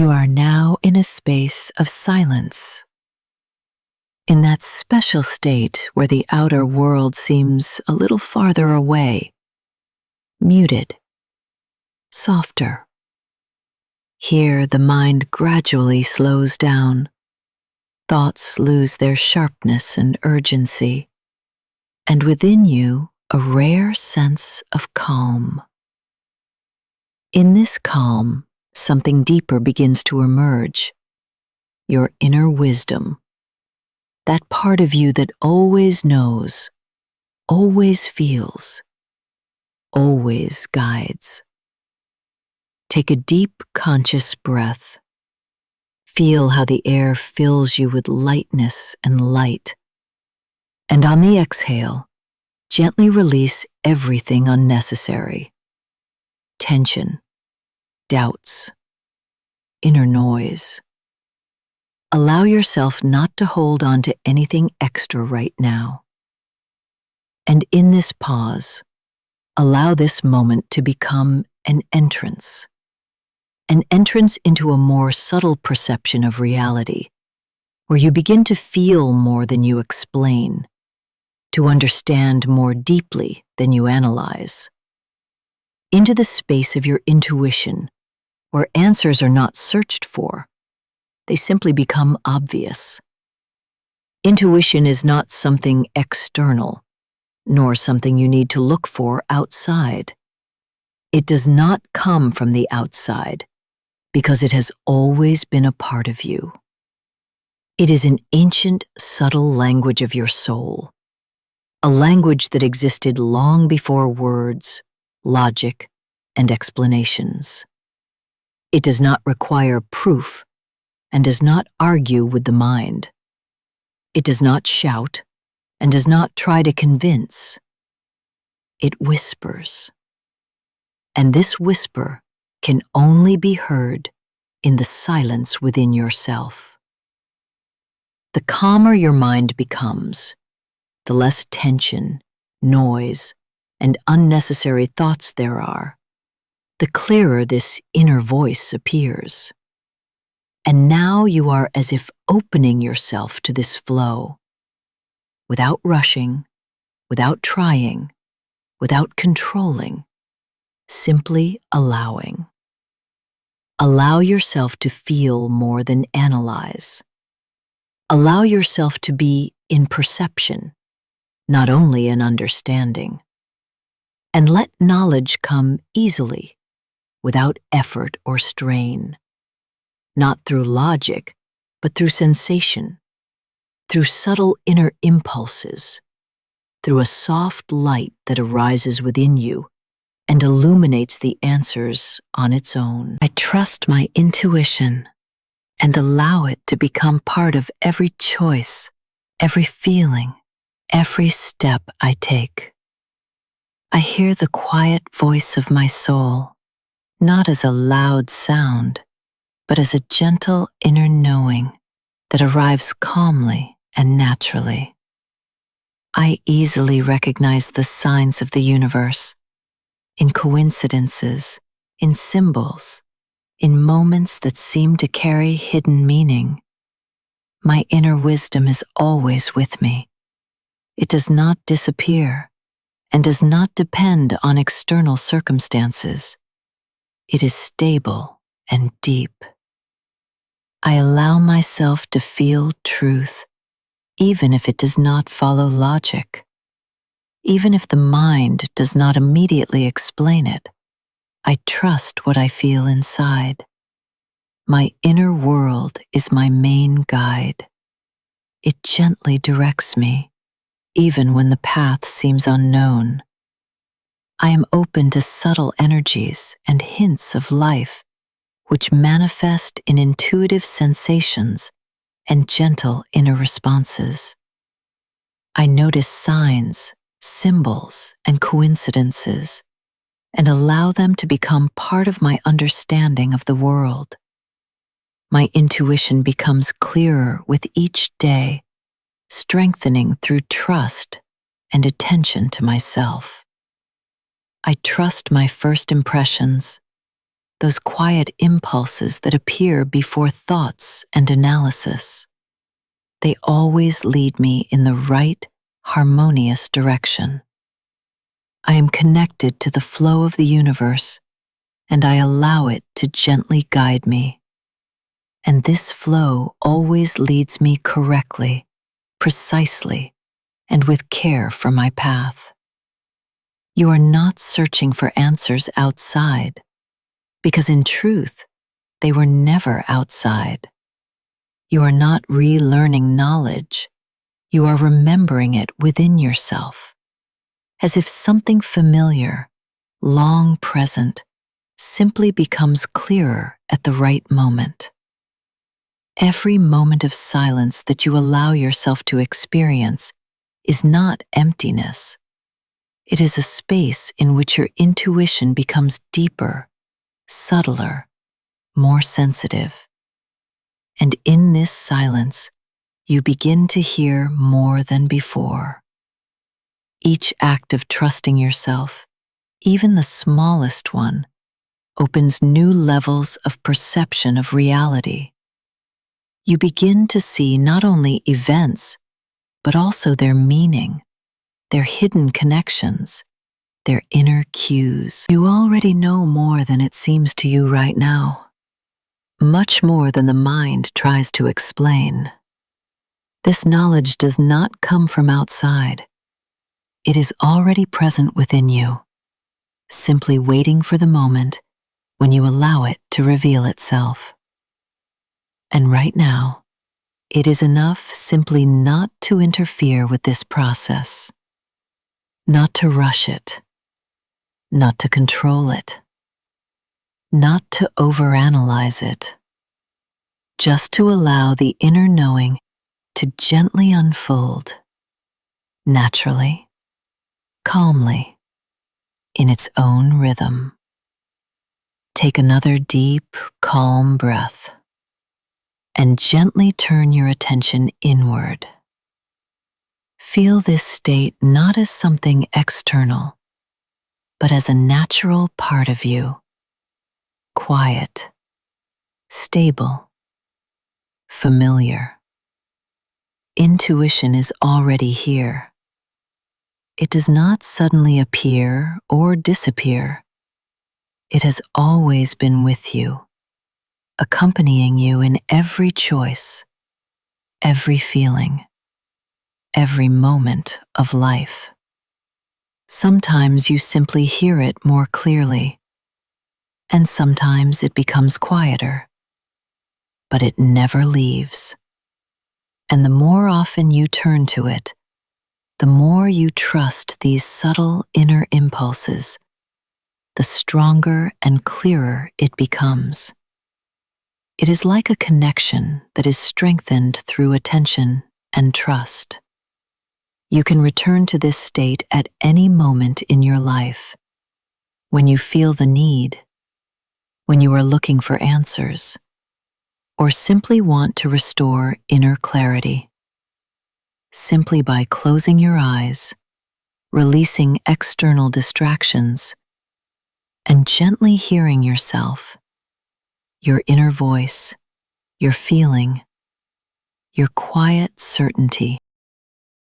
You are now in a space of silence, in that special state where the outer world seems a little farther away, muted, softer. Here the mind gradually slows down. Thoughts lose their sharpness and urgency, and within you a rare sense of calm. In this calm, something deeper begins to emerge, your inner wisdom, that part of you that always knows, always feels, always guides. Take a deep, conscious breath. Feel how the air fills you with lightness and light. And on the exhale, gently release everything unnecessary. Tension, doubts, inner noise. Allow yourself not to hold on to anything extra right now. And in this pause, allow this moment to become an entrance into a more subtle perception of reality, where you begin to feel more than you explain, to understand more deeply than you analyze. Into the space of your intuition, where answers are not searched for, they simply become obvious. Intuition is not something external, nor something you need to look for outside. It does not come from the outside, because it has always been a part of you. It is an ancient, subtle language of your soul, a language that existed long before words, logic, and explanations. It does not require proof and does not argue with the mind. It does not shout and does not try to convince. It whispers. And this whisper can only be heard in the silence within yourself. The calmer your mind becomes, the less tension, noise, and unnecessary thoughts there are, the clearer this inner voice appears. And now you are as if opening yourself to this flow, without rushing, without trying, without controlling, simply allowing. Allow yourself to feel more than analyze. Allow yourself to be in perception, not only in understanding. And let knowledge come easily, without effort or strain. Not through logic, but through sensation, through subtle inner impulses, through a soft light that arises within you and illuminates the answers on its own. I trust my intuition and allow it to become part of every choice, every feeling, every step I take. I hear the quiet voice of my soul, not as a loud sound, but as a gentle inner knowing that arrives calmly and naturally. I easily recognize the signs of the universe, in coincidences, in symbols, in moments that seem to carry hidden meaning. My inner wisdom is always with me. It does not disappear and does not depend on external circumstances. It is stable and deep. I allow myself to feel truth, even if it does not follow logic. Even if the mind does not immediately explain it, I trust what I feel inside. My inner world is my main guide. It gently directs me, even when the path seems unknown. I am open to subtle energies and hints of life, which manifest in intuitive sensations and gentle inner responses. I notice signs, symbols, and coincidences, and allow them to become part of my understanding of the world. My intuition becomes clearer with each day, strengthening through trust and attention to myself. I trust my first impressions, those quiet impulses that appear before thoughts and analysis. They always lead me in the right, harmonious direction. I am connected to the flow of the universe, and I allow it to gently guide me. And this flow always leads me correctly, precisely, and with care for my path. You are not searching for answers outside, because in truth, they were never outside. You are not relearning knowledge, you are remembering it within yourself, as if something familiar, long present, simply becomes clearer at the right moment. Every moment of silence that you allow yourself to experience is not emptiness. It is a space in which your intuition becomes deeper, subtler, more sensitive. And in this silence, you begin to hear more than before. Each act of trusting yourself, even the smallest one, opens new levels of perception of reality. You begin to see not only events, but also their meaning, their hidden connections, their inner cues. You already know more than it seems to you right now, much more than the mind tries to explain. This knowledge does not come from outside. It is already present within you, simply waiting for the moment when you allow it to reveal itself. And right now, it is enough simply not to interfere with this process, not to rush it, not to control it, not to overanalyze it, just to allow the inner knowing to gently unfold, naturally, calmly, in its own rhythm. Take another deep, calm breath, and gently turn your attention inward. Feel this state not as something external, but as a natural part of you, quiet, stable, familiar. Intuition is already here. It does not suddenly appear or disappear. It has always been with you, accompanying you in every choice, every feeling, every moment of life. Sometimes you simply hear it more clearly, and sometimes it becomes quieter, but it never leaves. And the more often you turn to it, the more you trust these subtle inner impulses, the stronger and clearer it becomes. It is like a connection that is strengthened through attention and trust. You can return to this state at any moment in your life, when you feel the need, when you are looking for answers, or simply want to restore inner clarity. Simply by closing your eyes, releasing external distractions, and gently hearing yourself, your inner voice, your feeling, your quiet certainty.